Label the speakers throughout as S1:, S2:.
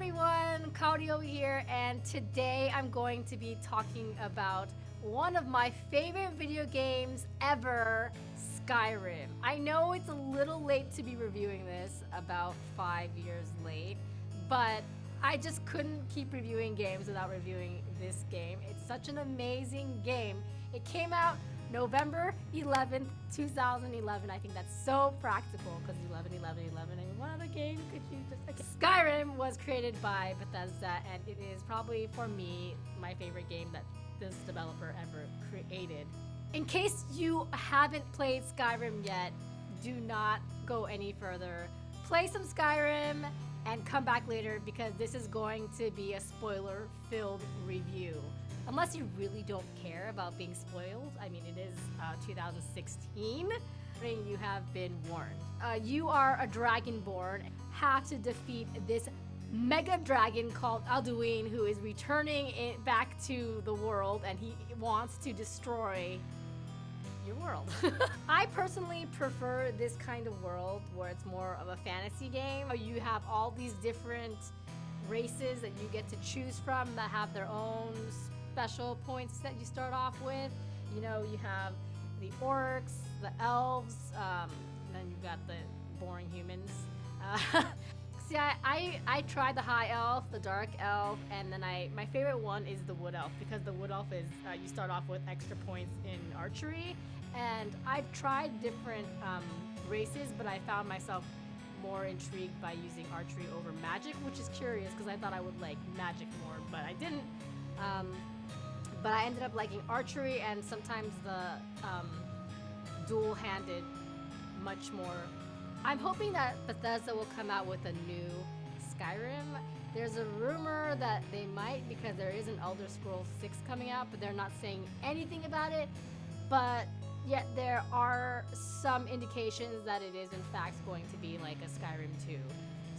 S1: everyone, Kaori over here, and today I'm going to be talking about one of my favorite video games ever, Skyrim. I know it's a little late to be reviewing this, about 5 years late, but I just couldn't keep reviewing games without reviewing this game. It's such an amazing game. It came out November 11th, 2011. I think that's so practical because 11, 11, 11. And what other game could you just... Okay. Skyrim was created by Bethesda, and it is probably, for me, my favorite game that this developer ever created. In case you haven't played Skyrim yet, do not go any further. Play some Skyrim and come back later because this is going to be a spoiler-filled review. Unless you really don't care about being spoiled. I mean, it is 2016. You have been warned. You are a dragonborn, have to defeat this mega dragon called Alduin, who is returning back to the world, and he wants to destroy your world. I personally prefer this kind of world where it's more of a fantasy game. You have all these different races that you get to choose from that have their own special points that you start off with. You know, you have the orcs, the elves, then you've got the boring humans. See, I tried the high elf, the dark elf, and then my favorite one is the wood elf, because the wood elf is, you start off with extra points in archery, and I've tried different races, but I found myself more intrigued by using archery over magic, which is curious because I thought I would like magic more, but I didn't. But I ended up liking archery and sometimes the dual-handed much more. I'm hoping that Bethesda will come out with a new Skyrim. There's a rumor that they might, because there is an Elder Scrolls 6 coming out, but they're not saying anything about it. But yet there are some indications that it is in fact going to be like a Skyrim 2.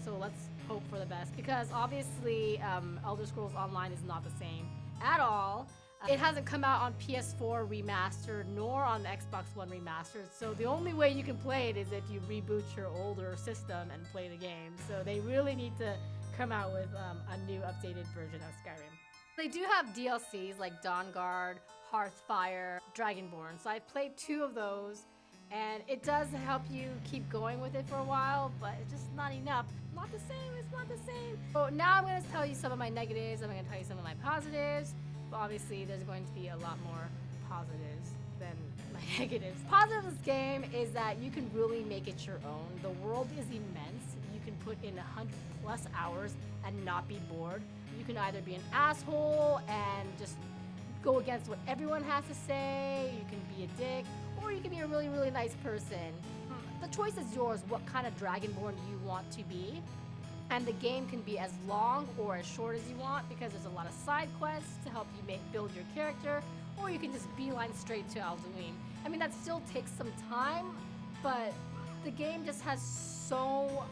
S1: So let's hope for the best, because obviously Elder Scrolls Online is not the same at all. It hasn't come out on PS4 remastered nor on the Xbox One remastered, so the only way you can play it is if you reboot your older system and play the game. So they really need to come out with a new updated version of Skyrim. They do have DLCs like Dawnguard, Hearthfire, Dragonborn, so I've played 2 of those, and it does help you keep going with it for a while, but it's just not enough. Not the same, it's not the same. So now I'm going to tell you some of my negatives, I'm going to tell you some of my positives. But obviously there's going to be a lot more positives than my negatives. Positive of this game is that you can really make it your own. The world is immense. You can put in 100+ hours and not be bored. You can either be an asshole and just go against what everyone has to say, you can be a dick, or you can be a really, really nice person. The choice is yours, what kind of dragonborn you want to be. And the game can be as long or as short as you want, because there's a lot of side quests to help you build your character, or you can just beeline straight to Alduin. I mean, that still takes some time, but the game just has so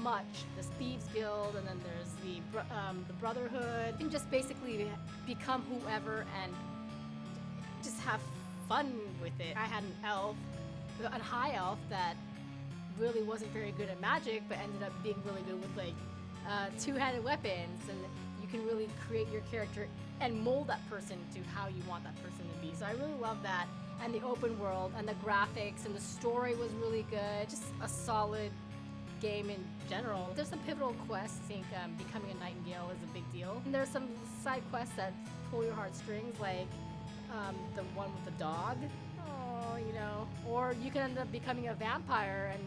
S1: much. There's Thieves Guild, and then there's the Brotherhood. You can just basically become whoever and just have fun with it. I had an elf, a high elf that really wasn't very good at magic, but ended up being really good with like 2-handed weapons, and you can really create your character and mold that person to how you want that person to be. So I really love that, and the open world and the graphics and the story was really good. Just a solid game in general. There's some pivotal quests. I think becoming a nightingale is a big deal. And there's some side quests that pull your heartstrings, like the one with the dog. Oh, you know. Or you can end up becoming a vampire, and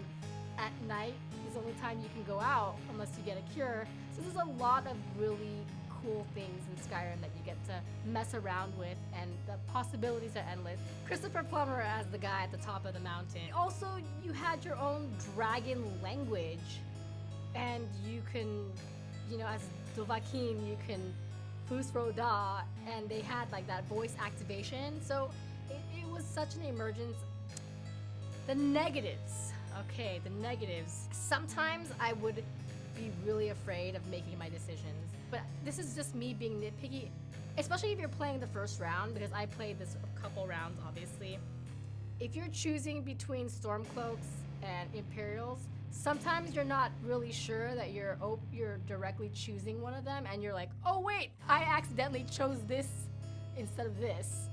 S1: at night is the only time you can go out unless you get a cure. So there's a lot of really cool things in Skyrim that you get to mess around with, and the possibilities are endless. Christopher Plummer as the guy at the top of the mountain. Also, you had your own dragon language, and you can, you know, as Dovahkiin, you can Fus Ro Da, and they had like that voice activation. So it was such an emergence. The negatives. Okay, the negatives. Sometimes I would be really afraid of making my decisions, but this is just me being nitpicky, especially if you're playing the first round, because I played this a couple rounds, obviously. If you're choosing between Stormcloaks and Imperials, sometimes you're not really sure that you're directly choosing one of them, and you're like, oh wait, I accidentally chose this instead of this.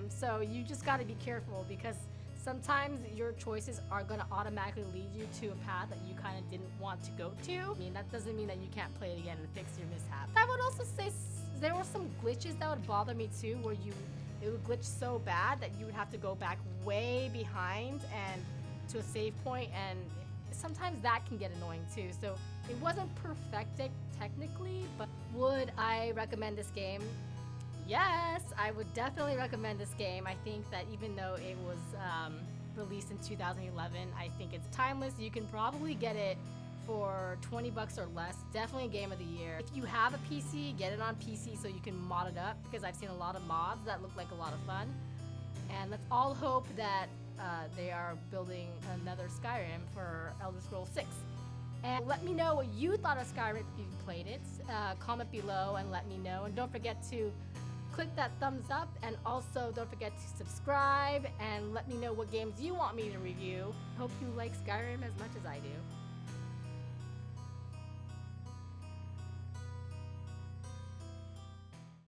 S1: So you just got to be careful, because sometimes your choices are going to automatically lead you to a path that you kind of didn't want to go to. I mean, that doesn't mean that you can't play it again and fix your mishap. I would also say there were some glitches that would bother me too, where it would glitch so bad that you would have to go back way behind and to a save point, and sometimes that can get annoying too. So it wasn't perfected technically, but would I recommend this game? Yes, I would definitely recommend this game. I think that even though it was released in 2011, I think it's timeless. You can probably get it for 20 bucks or less. Definitely a game of the year. If you have a PC, get it on PC so you can mod it up, because I've seen a lot of mods that look like a lot of fun. And let's all hope that they are building another Skyrim for Elder Scrolls 6. And let me know what you thought of Skyrim if you played it. Comment below and let me know. And don't forget to click that thumbs up, and also don't forget to subscribe and let me know what games you want me to review. Hope you like Skyrim as much as I do.